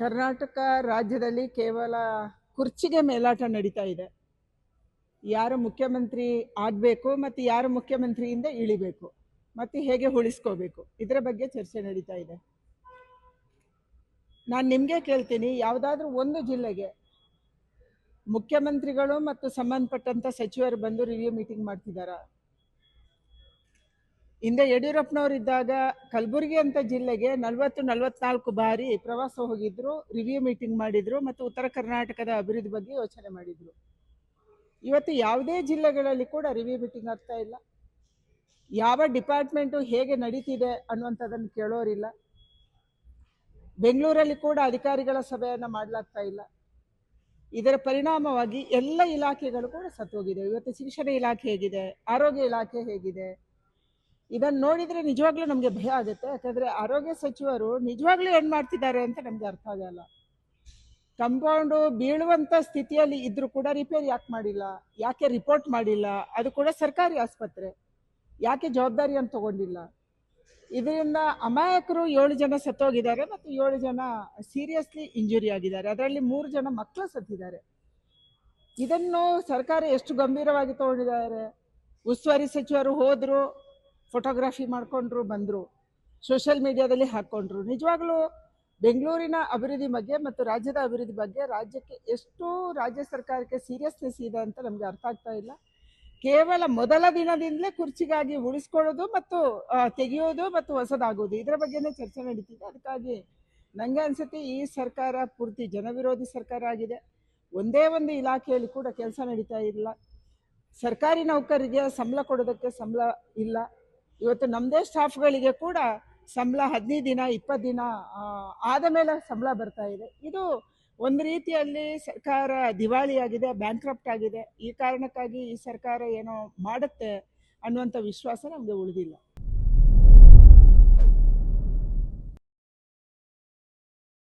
ಕರ್ನಾಟಕ ರಾಜ್ಯದಲ್ಲಿ ಕೇವಲ ಕುರ್ಚಿಗೆ ಮೇಲಾಟ ನಡೀತಾ ಇದೆ. ಯಾರು ಮುಖ್ಯಮಂತ್ರಿ ಆಗಬೇಕು ಮತ್ತು ಯಾರು ಮುಖ್ಯಮಂತ್ರಿಯಿಂದ ಇಳಿಬೇಕು ಮತ್ತು ಹೇಗೆ ಉಳಿಸ್ಕೋಬೇಕು ಇದರ ಬಗ್ಗೆ ಚರ್ಚೆ ನಡೀತಾ ಇದೆ. ನಾನು ನಿಮಗೆ ಕೇಳ್ತೀನಿ, ಯಾವುದಾದ್ರೂ ಒಂದು ಜಿಲ್ಲೆಗೆ ಮುಖ್ಯಮಂತ್ರಿಗಳು ಮತ್ತು ಸಂಬಂಧಪಟ್ಟಂತ ಸಚಿವರು ಬಂದು ರಿವ್ಯೂ ಮೀಟಿಂಗ್ ಮಾಡ್ತಿದ್ದಾರಾ? ಹಿಂದೆ ಯಡಿಯೂರಪ್ಪನವರು ಇದ್ದಾಗ ಕಲಬುರಗಿ ಅಂತ ಜಿಲ್ಲೆಗೆ 44 ಬಾರಿ ಪ್ರವಾಸ ಹೋಗಿದ್ರು, ರಿವ್ಯೂ ಮೀಟಿಂಗ್ ಮಾಡಿದ್ರು ಮತ್ತು ಉತ್ತರ ಕರ್ನಾಟಕದ ಅಭಿವೃದ್ಧಿ ಬಗ್ಗೆ ಯೋಚನೆ ಮಾಡಿದ್ರು. ಇವತ್ತು ಯಾವುದೇ ಜಿಲ್ಲೆಗಳಲ್ಲಿ ಕೂಡ ರಿವ್ಯೂ ಮೀಟಿಂಗ್ ಆಗ್ತಾ ಇಲ್ಲ. ಯಾವ ಡಿಪಾರ್ಟ್ಮೆಂಟು ಹೇಗೆ ನಡೀತಿದೆ ಅನ್ನುವಂಥದ್ದನ್ನು ಕೇಳೋರಿಲ್ಲ. ಬೆಂಗಳೂರಲ್ಲಿ ಕೂಡ ಅಧಿಕಾರಿಗಳ ಸಭೆಯನ್ನು ಮಾಡಲಾಗ್ತಾ ಇಲ್ಲ. ಇದರ ಪರಿಣಾಮವಾಗಿ ಎಲ್ಲ ಇಲಾಖೆಗಳು ಕೂಡ ಸತ್ತೋಗಿದೆ. ಇವತ್ತು ಶಿಕ್ಷಣ ಇಲಾಖೆ ಹೇಗಿದೆ, ಆರೋಗ್ಯ ಇಲಾಖೆ ಹೇಗಿದೆ, ಇದನ್ನು ನೋಡಿದರೆ ನಿಜವಾಗ್ಲೂ ನಮಗೆ ಭಯ ಆಗುತ್ತೆ. ಯಾಕಂದರೆ ಆರೋಗ್ಯ ಸಚಿವರು ನಿಜವಾಗ್ಲೂ ಏನು ಮಾಡ್ತಿದ್ದಾರೆ ಅಂತ ನಮಗೆ ಅರ್ಥ ಆಗಲ್ಲ. ಕಂಪೌಂಡು ಬೀಳುವಂಥ ಸ್ಥಿತಿಯಲ್ಲಿ ಇದ್ರೂ ಕೂಡ ರಿಪೇರಿ ಯಾಕೆ ಮಾಡಿಲ್ಲ, ಯಾಕೆ ರಿಪೋರ್ಟ್ ಮಾಡಿಲ್ಲ? ಅದು ಕೂಡ ಸರ್ಕಾರಿ ಆಸ್ಪತ್ರೆ, ಯಾಕೆ ಜವಾಬ್ದಾರಿಯನ್ನು ತಗೊಂಡಿಲ್ಲ? ಇದರಿಂದ ಅಮಾಯಕರು 7 ಜನ ಸತ್ತೋಗಿದ್ದಾರೆ ಮತ್ತು 7 ಜನ ಸೀರಿಯಸ್ಲಿ ಇಂಜುರಿ ಆಗಿದ್ದಾರೆ. ಅದರಲ್ಲಿ 3 ಜನ ಮಕ್ಕಳು ಸತ್ತಿದ್ದಾರೆ. ಇದನ್ನು ಸರ್ಕಾರ ಎಷ್ಟು ಗಂಭೀರವಾಗಿ ತಗೊಂಡಿದ್ದಾರೆ? ಉಸ್ತುವಾರಿ ಸಚಿವರು ಹೋದ್ರು, ಫೋಟೋಗ್ರಫಿ ಮಾಡ್ಕೊಂಡ್ರು, ಬಂದರು, ಸೋಷಿಯಲ್ ಮೀಡಿಯಾದಲ್ಲಿ ಹಾಕ್ಕೊಂಡ್ರು. ನಿಜವಾಗ್ಲೂ ಬೆಂಗಳೂರಿನ ಅಭಿವೃದ್ಧಿ ಬಗ್ಗೆ ಮತ್ತು ರಾಜ್ಯದ ಅಭಿವೃದ್ಧಿ ಬಗ್ಗೆ ರಾಜ್ಯಕ್ಕೆ ಎಷ್ಟು ರಾಜ್ಯ ಸರ್ಕಾರಕ್ಕೆ ಸೀರಿಯಸ್ನೆಸ್ ಇದೆ ಅಂತ ನಮಗೆ ಅರ್ಥ ಆಗ್ತಾ ಇಲ್ಲ. ಕೇವಲ ಮೊದಲ ದಿನದಿಂದಲೇ ಕುರ್ಚಿಗಾಗಿ ಉಳಿಸ್ಕೊಳ್ಳೋದು ಮತ್ತು ತೆಗೆಯೋದು ಮತ್ತು ಹೊಸದಾಗೋದು, ಇದರ ಬಗ್ಗೆನೇ ಚರ್ಚೆ ನಡೀತಿದೆ. ಅದಕ್ಕಾಗಿ ನನಗೆ ಅನ್ಸುತ್ತೆ ಈ ಸರ್ಕಾರ ಪೂರ್ತಿ ಜನವಿರೋಧಿ ಸರ್ಕಾರ ಆಗಿದೆ. ಒಂದೇ ಒಂದು ಇಲಾಖೆಯಲ್ಲಿ ಕೂಡ ಕೆಲಸ ನಡೀತಾ ಇಲ್ಲ. ಸರ್ಕಾರಿ ನೌಕರರಿಗೆ ಸಂಬಳ ಕೊಡೋದಕ್ಕೆ ಸಂಬಳ ಇಲ್ಲ. ಇವತ್ತು ನಮ್ಮದೇ ಸ್ಟಾಫ್ಗಳಿಗೆ ಕೂಡ ಸಂಬಳ 15 ದಿನ 20 ದಿನ ಆದ ಮೇಲೆ ಸಂಬಳ ಬರ್ತಾ ಇದೆ. ಇದು ಒಂದು ರೀತಿಯಲ್ಲಿ ಸರ್ಕಾರ ದಿವಾಳಿಯಾಗಿದೆ, ಬ್ಯಾಂಕ್ರಪ್ಟ್ ಆಗಿದೆ. ಈ ಕಾರಣಕ್ಕಾಗಿ ಈ ಸರ್ಕಾರ ಏನೋ ಮಾಡುತ್ತೆ ಅನ್ನುವಂಥ ವಿಶ್ವಾಸ ನಮಗೆ ಉಳಿದಿಲ್ಲ.